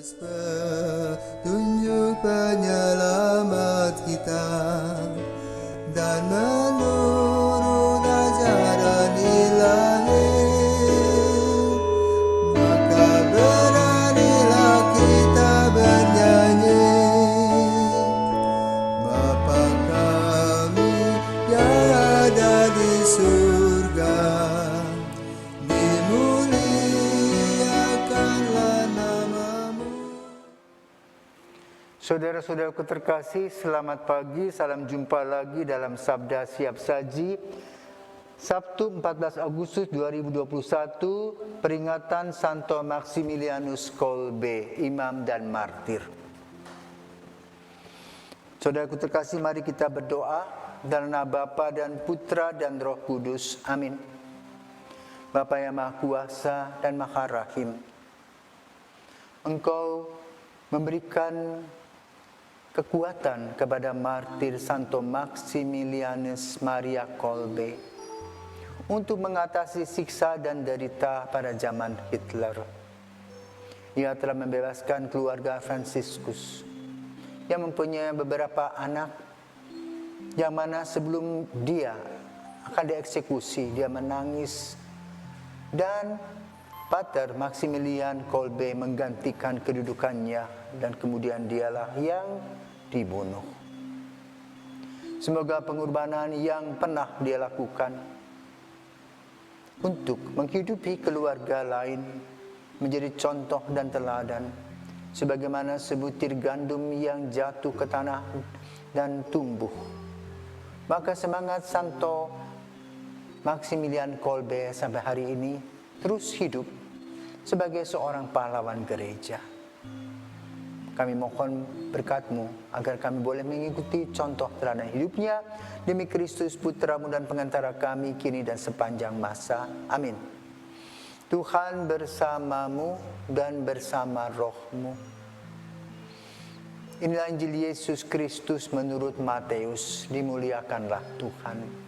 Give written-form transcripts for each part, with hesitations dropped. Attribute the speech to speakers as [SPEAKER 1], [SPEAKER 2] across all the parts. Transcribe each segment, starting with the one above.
[SPEAKER 1] Petunjuk penyelamat kita dan menurut ajaran ilahi, maka beranilah kita bernyanyi. Bapa kami yang ada di surga, dimuliakanlah namamu.
[SPEAKER 2] Saudara-saudaraku terkasih, selamat pagi, salam jumpa lagi dalam Sabda Siap Saji. Sabtu 14 Agustus 2021, peringatan Santo Maximilianus Kolbe, Imam dan Martir. Saudaraku terkasih, mari kita berdoa dalam nama Bapa dan Putra dan Roh Kudus. Amin. Bapa yang Maha Kuasa dan Maha Rahim, Engkau memberikan kekuatan kepada martir Santo Maximilianus Maria Kolbe untuk mengatasi siksa dan derita pada zaman Hitler. Ia telah membebaskan keluarga Fransiskus yang mempunyai beberapa anak, yang mana sebelum dia akan dieksekusi, dia menangis, dan Pater Maximilian Kolbe menggantikan kedudukannya, dan kemudian dialah yang dibunuh. Semoga pengorbanan yang pernah dia lakukan untuk menghidupi keluarga lain menjadi contoh dan teladan, sebagaimana sebutir gandum yang jatuh ke tanah dan tumbuh. Maka semangat Santo Maximilian Kolbe sampai hari ini terus hidup sebagai seorang pahlawan gereja. Kami mohon berkat-Mu agar kami boleh mengikuti contoh teladan hidupnya, demi Kristus Putra-Mu dan pengantara kami kini dan sepanjang masa. Amin. Tuhan bersamamu dan bersama roh-Mu. Inilah Injil Yesus Kristus menurut Matius. Dimuliakanlah Tuhan.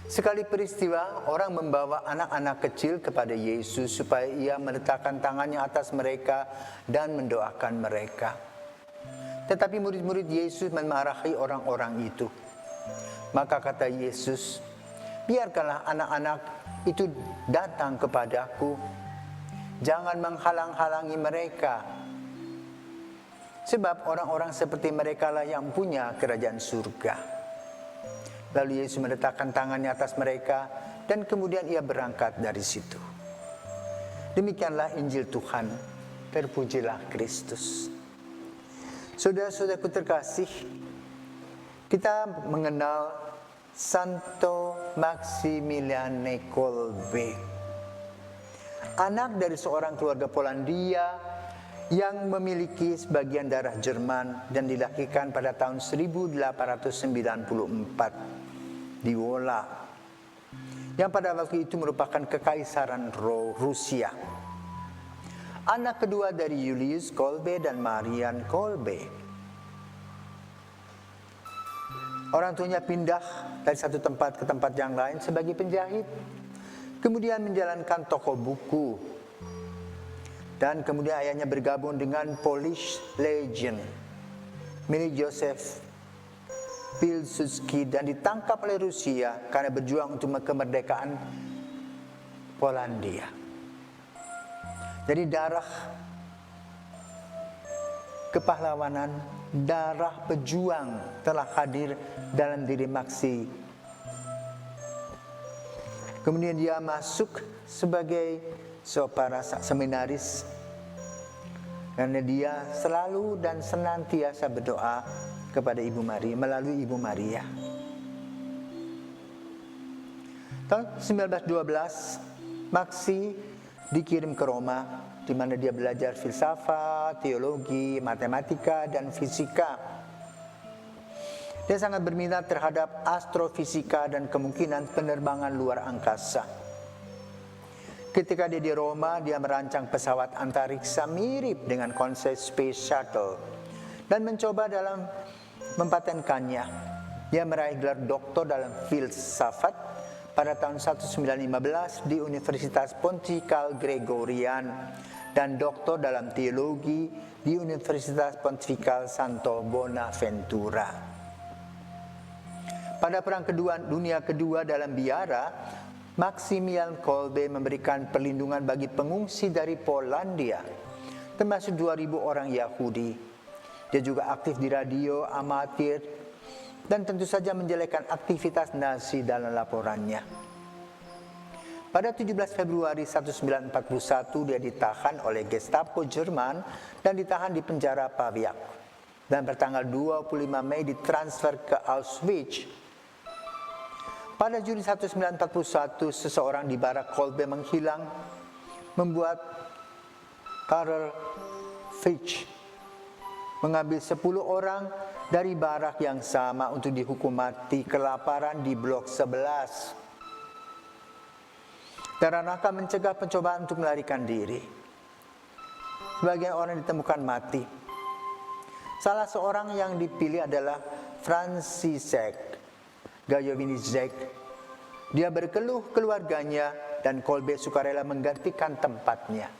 [SPEAKER 2] Sekali peristiwa, orang membawa anak-anak kecil kepada Yesus supaya ia meletakkan tangannya atas mereka dan mendoakan mereka. Tetapi murid-murid Yesus memarahi orang-orang itu. Maka kata Yesus, biarkanlah anak-anak itu datang kepadaku. Jangan menghalang-halangi mereka. Sebab orang-orang seperti mereka lah yang punya kerajaan surga. Lalu Yesus meletakkan tangannya atas mereka dan kemudian ia berangkat dari situ. Demikianlah Injil Tuhan. Terpujilah Kristus. Saudara-saudaraku terkasih, kita mengenal Santo Maximiliane Kolbe, anak dari seorang keluarga Polandia yang memiliki sebagian darah Jerman dan dilahirkan pada tahun 1894 di Wola, yang pada waktu itu merupakan kekaisaran Rusia. Anak kedua dari Julius Kolbe dan Marian Kolbe. Orang tuanya pindah dari satu tempat ke tempat yang lain sebagai penjahit, kemudian menjalankan toko buku, dan kemudian ayahnya bergabung dengan Polish Legion milik Joseph Pilsudski dan ditangkap oleh Rusia karena berjuang untuk kemerdekaan Polandia. Jadi darah kepahlawanan, darah pejuang telah hadir dalam diri Maxi. Kemudian dia masuk sebagai seorang seminaris karena dia selalu dan senantiasa berdoa kepada Ibu Maria, melalui Ibu Maria. Tahun 1912, Maxi dikirim ke Roma, di mana dia belajar filsafat, teologi, matematika, dan fisika. Dia sangat berminat terhadap astrofisika dan kemungkinan penerbangan luar angkasa. Ketika dia di Roma, dia merancang pesawat antariksa mirip dengan konsep Space Shuttle dan mencoba dalam mempatenkannya. Dia meraih gelar doktor dalam filsafat pada tahun 1915 di Universitas Pontifical Gregorian dan doktor dalam teologi di Universitas Pontifical Santo Bonaventura. Pada Perang Dunia Kedua dalam biara, Maximilian Kolbe memberikan perlindungan bagi pengungsi dari Polandia, termasuk 2.000 orang Yahudi. Dia juga aktif di radio amatir dan tentu saja menjelekkan aktivitas Nazi dalam laporannya. Pada 17 Februari 1941 dia ditahan oleh Gestapo Jerman dan ditahan di penjara Pawiak. Dan bertanggal 25 Mei ditransfer ke Auschwitz. Pada Juli 1941 seseorang di barak Kolbe menghilang, membuat Karl Fritsch mengambil 10 orang dari barak yang sama untuk dihukum mati kelaparan di blok 11. Dalam rangka mencegah pencobaan untuk melarikan diri, sebagian orang ditemukan mati. Salah seorang yang dipilih adalah Franciszek Gajowniczek. Dia berkeluh keluarganya dan Kolbe sukarela menggantikan tempatnya.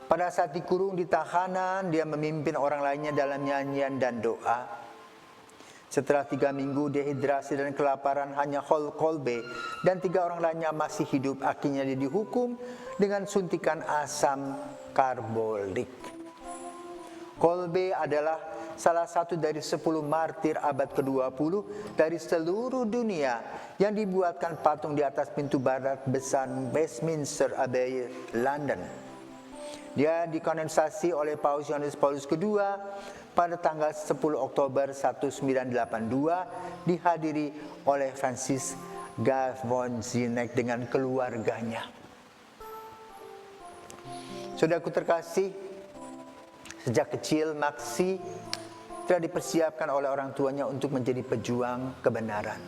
[SPEAKER 2] Pada saat dikurung di tahanan, dia memimpin orang lainnya dalam nyanyian dan doa. Setelah 3 minggu dehidrasi dan kelaparan, hanya Kolbe dan 3 orang lainnya masih hidup. Akhirnya dia dihukum dengan suntikan asam karbolik. Kolbe adalah salah satu dari 10 martir abad ke-20 dari seluruh dunia yang dibuatkan patung di atas pintu barat besar Westminster Abbey, London. Dia dikanonisasi oleh Paus Yohanes Paulus II pada tanggal 10 Oktober 1982, dihadiri oleh Francis Gajowniczek dengan keluarganya. Saudaraku terkasih, sejak kecil Maxi telah dipersiapkan oleh orang tuanya untuk menjadi pejuang kebenaran.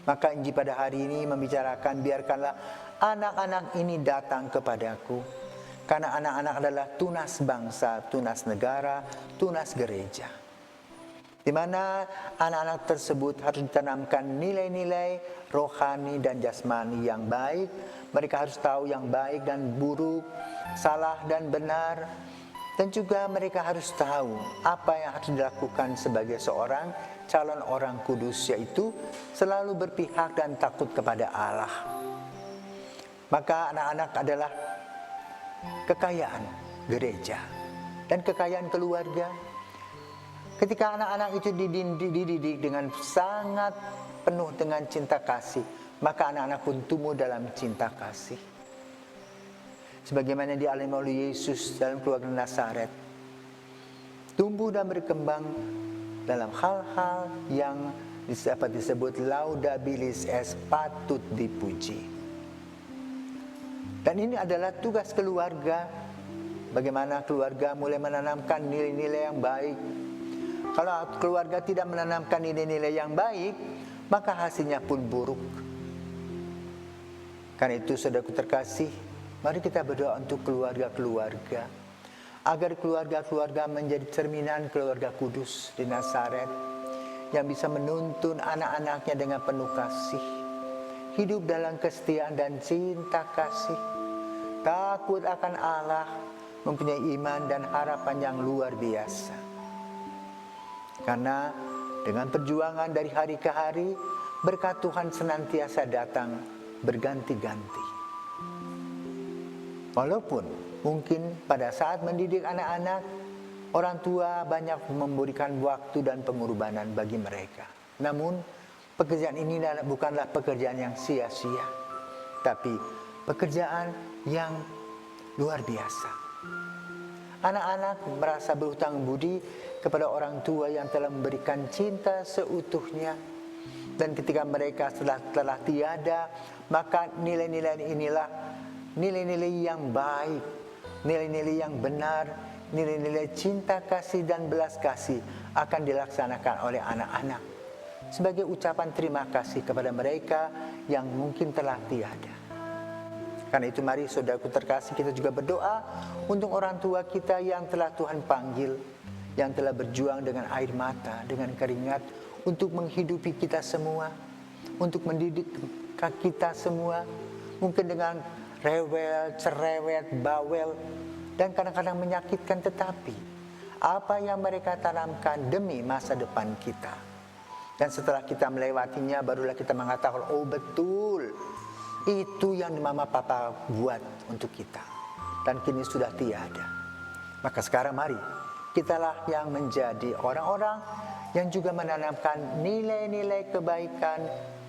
[SPEAKER 2] Maka Injil pada hari ini membicarakan, biarkanlah anak-anak ini datang kepadaku, karena anak-anak adalah tunas bangsa, tunas negara, tunas gereja. Di mana anak-anak tersebut harus ditanamkan nilai-nilai rohani dan jasmani yang baik. Mereka harus tahu yang baik dan buruk, salah dan benar. Dan juga mereka harus tahu apa yang harus dilakukan sebagai seorang calon orang kudus, yaitu selalu berpihak dan takut kepada Allah. Maka anak-anak adalah kekayaan gereja dan kekayaan keluarga. Ketika anak-anak itu dididik dengan sangat penuh dengan cinta kasih, maka anak-anak pun tumbuh dalam cinta kasih. Sebagaimana dialami oleh Yesus dalam keluarga Nazaret, tumbuh dan berkembang dalam hal-hal yang dapat disebut laudabilis es, patut dipuji. Dan ini adalah tugas keluarga, bagaimana keluarga mulai menanamkan nilai-nilai yang baik. Kalau keluarga tidak menanamkan nilai-nilai yang baik, maka hasilnya pun buruk. Karena itu saudaraku terkasih, mari kita berdoa untuk keluarga-keluarga, agar keluarga-keluarga menjadi cerminan keluarga kudus di Nazaret, yang bisa menuntun anak-anaknya dengan penuh kasih, hidup dalam kesetiaan dan cinta kasih, takut akan Allah, mempunyai iman dan harapan yang luar biasa. Karena dengan perjuangan dari hari ke hari, berkat Tuhan senantiasa datang berganti-ganti. Walaupun mungkin pada saat mendidik anak-anak, orang tua banyak memberikan waktu dan pengorbanan bagi mereka. Namun, pekerjaan ini bukanlah pekerjaan yang sia-sia, tapi pekerjaan yang luar biasa. Anak-anak merasa berhutang budi kepada orang tua yang telah memberikan cinta seutuhnya. Dan ketika mereka telah tiada, maka nilai-nilai inilah nilai-nilai yang baik, nilai-nilai yang benar, nilai-nilai cinta kasih dan belas kasih akan dilaksanakan oleh anak-anak sebagai ucapan terima kasih kepada mereka yang mungkin telah tiada. Karena itu mari saudaraku terkasih, kita juga berdoa untuk orang tua kita yang telah Tuhan panggil, yang telah berjuang dengan air mata, dengan keringat untuk menghidupi kita semua, untuk mendidik kita semua, mungkin dengan rewel, cerewet, bawel, dan kadang-kadang menyakitkan, tetapi apa yang mereka tanamkan demi masa depan kita. Dan setelah kita melewatinya, barulah kita mengatakan, oh betul, itu yang mama papa buat untuk kita. Dan kini sudah tiada. Maka sekarang mari, kitalah yang menjadi orang-orang yang juga menanamkan nilai-nilai kebaikan,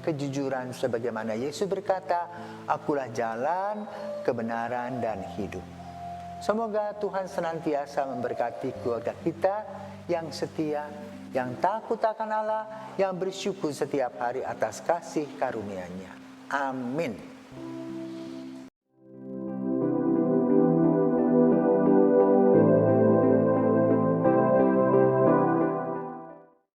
[SPEAKER 2] kejujuran, sebagaimana Yesus berkata, akulah jalan, kebenaran, dan hidup. Semoga Tuhan senantiasa memberkati keluarga kita yang setia, yang takut akan Allah, yang bersyukur setiap hari atas kasih karunia-Nya. Amin.